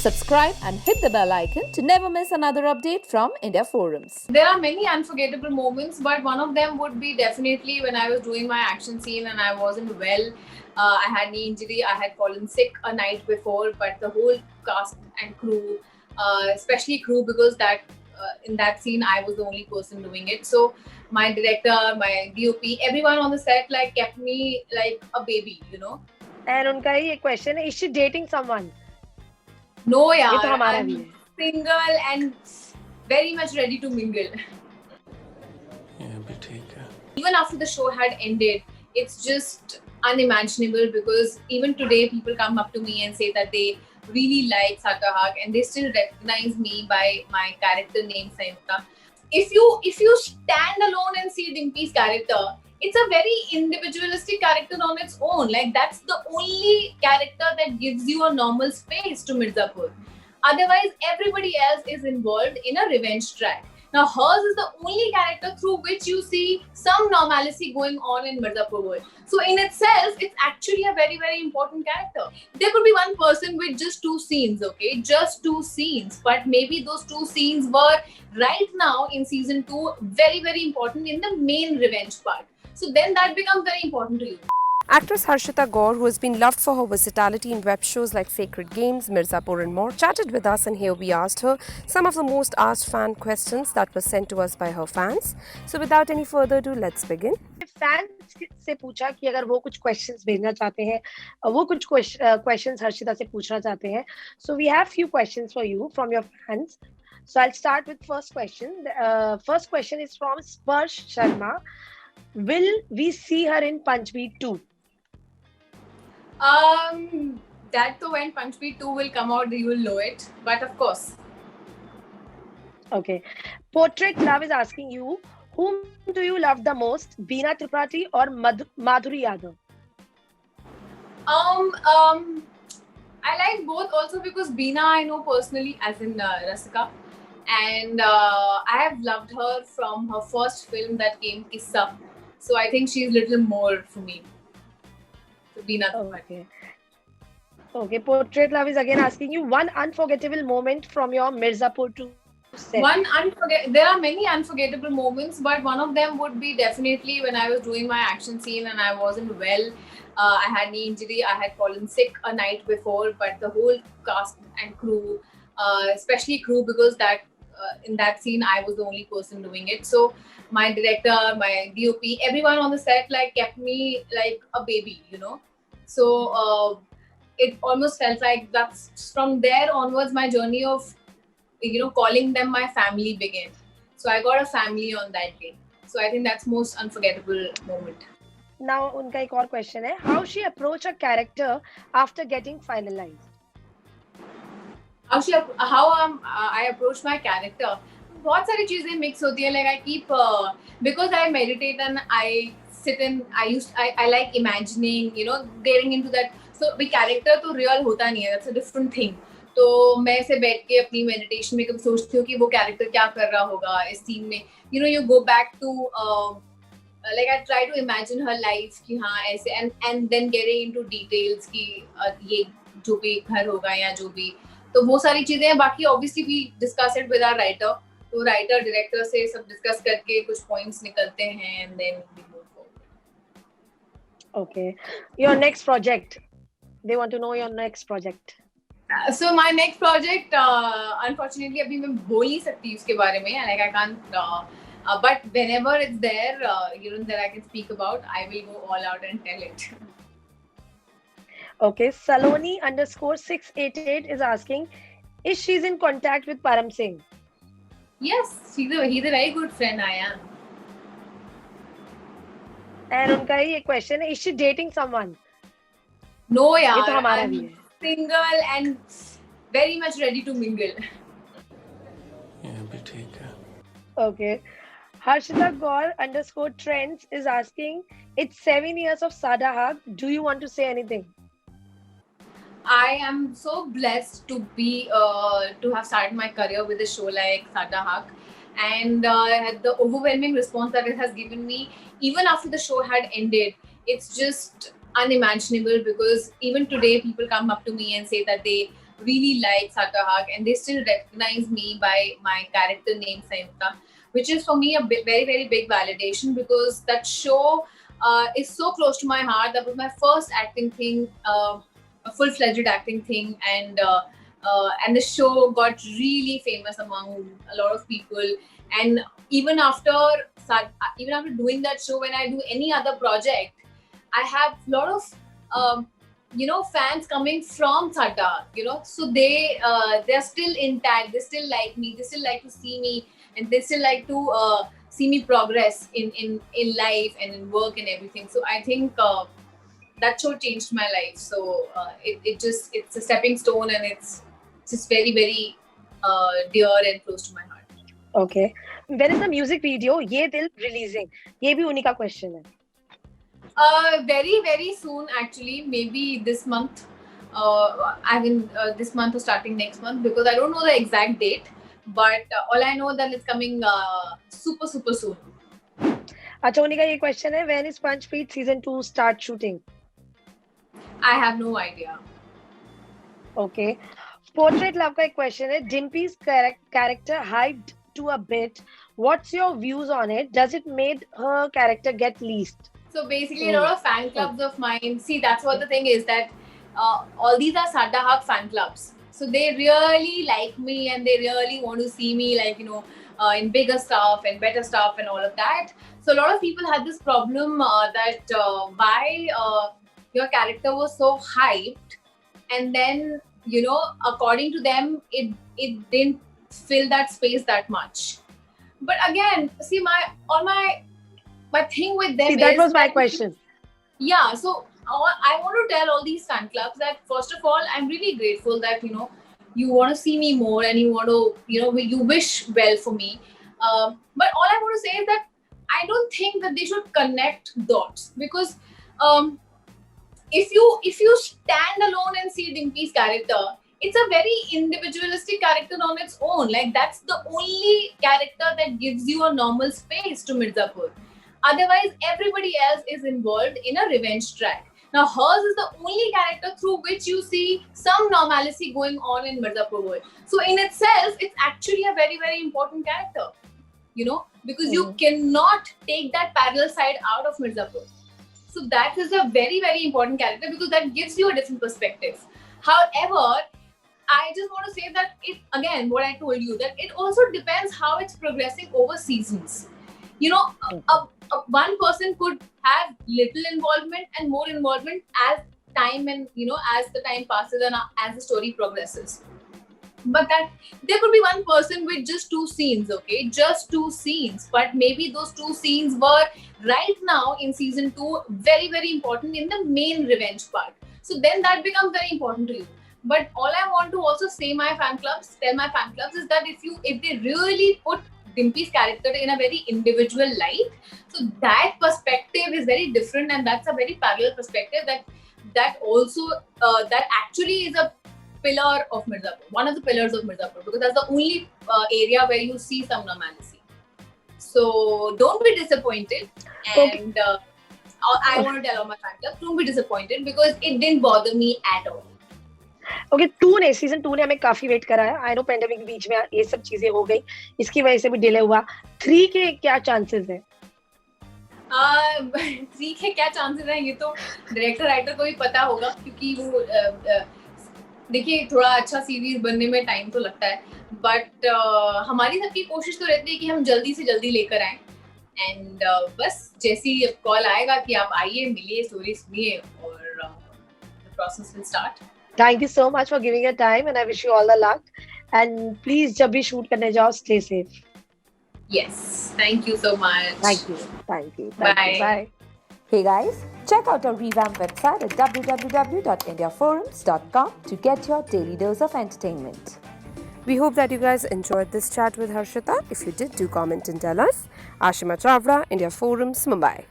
Subscribe and hit the bell icon to never miss another update from India Forums. There are many unforgettable moments, but one of them would be definitely when I was doing my action scene and I wasn't well. I had knee injury. I had fallen sick a night before, but the whole cast and crew, especially crew, because in that scene I was the only person doing it. So my director, my DOP, everyone on the set kept me like a baby, And उनका ये question है, is she dating someone? No, ये तो yaar, हमारा भी I'm है. single and very much ready to mingle. Even after the show had ended, it's just unimaginable because even today people come up to me and say that they really like Sada Haq and they still recognize me by my character name Sayukta. If you stand alone and see Dimpy's character, it's a very individualistic character on its own. Like that's the only character that gives you a normal space to Mirzapur. Otherwise, everybody else is involved in a revenge track. Now, hers is the only character through which you see some normalcy going on in Mirzapur world. So, in itself, it's actually a very, very important character. There could be one person with just 2 scenes, okay? Just 2 scenes. But maybe those 2 scenes were right now in season 2 very, very important in the main revenge part. So, then that becomes very important to you. Actress Harshita Gaur, who has been loved for her versatility in web shows like Sacred Games, Mirzapur and more, chatted with us, and here we asked her some of the most asked fan questions that were sent to us by her fans. So without any further ado, let's begin. Fans से पूछा कि अगर वो कुछ questions भेजना चाहते हैं, वो कुछ questions हर्षिता से पूछना चाहते हैं. So we have few questions for you from your fans. So I'll start with first question. First question is from Sparsh Sharma. Will we see her in Panchveer 2? That though when Panchveer 2 will come out, you will know it. But of course. Okay. Portrait Love is asking you, whom do you love the most, Beena Tripathi or Madhuri Yadav? I like both also because Beena I know personally as in Rasika. And I have loved her from her first film that came, Kissa. So I think she's a little more for me. So Beena Tripathi. Okay. Portrait Love is again asking you one unforgettable moment from your Mirzapur 2 set. There are many unforgettable moments, but one of them would be definitely when I was doing my action scene and I wasn't well. I had knee injury. I had fallen sick a night before, but the whole cast and crew, especially crew, because in that scene I was the only person doing it. So my director, my DOP, everyone on the set kept me like a baby, So it almost felt like that's from there onwards my journey of calling them my family began. So I got a family on that day. So I think that's most unforgettable moment. Now उनका एक और question है, how she approach a character after getting finalized? How I approach my character. बहुत सारी चीजें mix होती है. Like I keep because I meditate and I sit and I like imagining, getting into that. So the character तो real होता नहीं है. That's a different thing. तो मैं ऐसे बैठ के अपनी मेडिटेशन में कभी सोचती हूँ कि वो कैरेक्टर क्या कर रहा होगा इस सीन में. You go back to I try to imagine her life कि हाँ ऐसे and then getting into details कि ये जो भी घर होगा या जो भी, तो वो सारी चीजें हैं. बाकी obviously we discuss it with our writer. तो writer director से सब discuss करके कुछ points निकलते हैं and then we move forward. Okay. Your next project. They want to know your next project. So my next project, unfortunately, अभी मैं बोल नहीं सकती उसके बारे में. I can't. But whenever it's there, that I can speak about, I will go all out and tell it. Okay. Saloni _688 is asking, is she's in contact with Param Singh? Yes, he's a very good friend. I am. And उनका ये question है, is she dating someone? No, yaar. ये तो हमारा भी I'm है. single and very much ready to mingle. Okay. Harshita Gaur _trends is asking, it's 7 years of Sada Haq. Do you want to say anything? I am so blessed to be to have started my career with a show like Sada Haq, and the overwhelming response that it has given me, even after the show had ended, it's just unimaginable because even today people come up to me and say that they really like Saka Haq, and they still recognize me by my character name Sayukta, which is for me a very very big validation, because that show is so close to my heart. That was my first acting thing, a full-fledged acting thing, and the show got really famous among a lot of people. And even after doing that show, when I do any other project, I have a lot of fans coming from Saka, so they're still intact. They still like me. They still like to see me, and they still like to see me progress in life and in work and everything. So I think that show changed my life. So it's a stepping stone, and it's just very very dear and close to my heart. Okay. When is the music video Ye Dil releasing? ये भी उन्हीं का question है. Very very soon, actually, maybe this month. This month or starting next month, because I don't know the exact date, but all I know that it's coming super super soon. अच्छा, उन्हीं का ये question है. When is Punch Beat season 2 start shooting? I have no idea. Okay. Portrait Love का एक question है. Dimpy's character hyped to a bit. What's your views on it? Does it made her character get least? So basically, a lot of fan clubs of mine. See, that's what the thing is, that all these are Saka Haq fan clubs. So they really like me, and they really want to see me, like, in bigger stuff and better stuff and all of that. So a lot of people had this problem that why your character was so hyped, and then according to them, it didn't fill that space that much. But again, see, my thing with them See, that was my question. Yeah, so I want to tell all these fan clubs that, first of all, I'm really grateful that you want to see me more, and you want to you wish well for me. But all I want to say is that I don't think that they should connect dots, because if you stand alone and see Dimpy's character, it's a very individualistic character on its own. Like, that's the only character that gives you a normal space to Mirzapur. Otherwise, everybody else is involved in a revenge track. Now, hers is the only character through which you see some normalcy going on in Mirzapur world. So, in itself, it's actually a very, very important character, because you cannot take that parallel side out of Mirzapur. So, that is a very, very important character, because that gives you a different perspective. However, I just want to say that again, what I told you, that it also depends how it's progressing over seasons. One person could have little involvement and more involvement as time and as the time passes and as the story progresses. But that there could be one person with just 2 scenes, okay, just 2 scenes, but maybe those 2 scenes were right now in season 2 very very important in the main revenge part. So then that becomes very important to you. But all I want to also tell my fan clubs is that if they really put Dimpy's character in a very individual light, so that perspective is very different, and that's a very parallel perspective that also that actually is a pillar of Mirzapur, one of the pillars of Mirzapur, because that's the only area where you see some normalcy. So don't be disappointed, and I want to tell all my fan clubs, don't be disappointed, because it didn't bother me at all. Okay, season 2 ने हमें काफी wait करा है. I know pandemic के बीच में ये सब चीजें हो गई, इसकी वजह से भी डिले हुआ. 3 के क्या चांसेस हैं? 3 के क्या चांसेस हैं ये तो डायरेक्टर राइटर को भी पता होगा, क्योंकि वो देखिए, थोड़ा अच्छा सीरीज बनने में टाइम तो लगता है, बट हमारी सबकी कोशिश तो रहती है कि हम जल्दी से जल्दी लेकर आए. एंड बस जैसी कॉल आएगा कि आप आइए, मिलिए, स्टोरी सुनिए, और the process will start. Thank you so much for giving your time, and I wish you all the luck. And please, जब भी shoot करने जाओ, stay safe. Yes, thank you so much. Thank you. Bye. Bye. Hey guys, check out our revamped website at www.indiaforums.com to get your daily dose of entertainment. We hope that you guys enjoyed this chat with Harshita. If you did, do comment and tell us. Ashima Chavra, India Forums, Mumbai.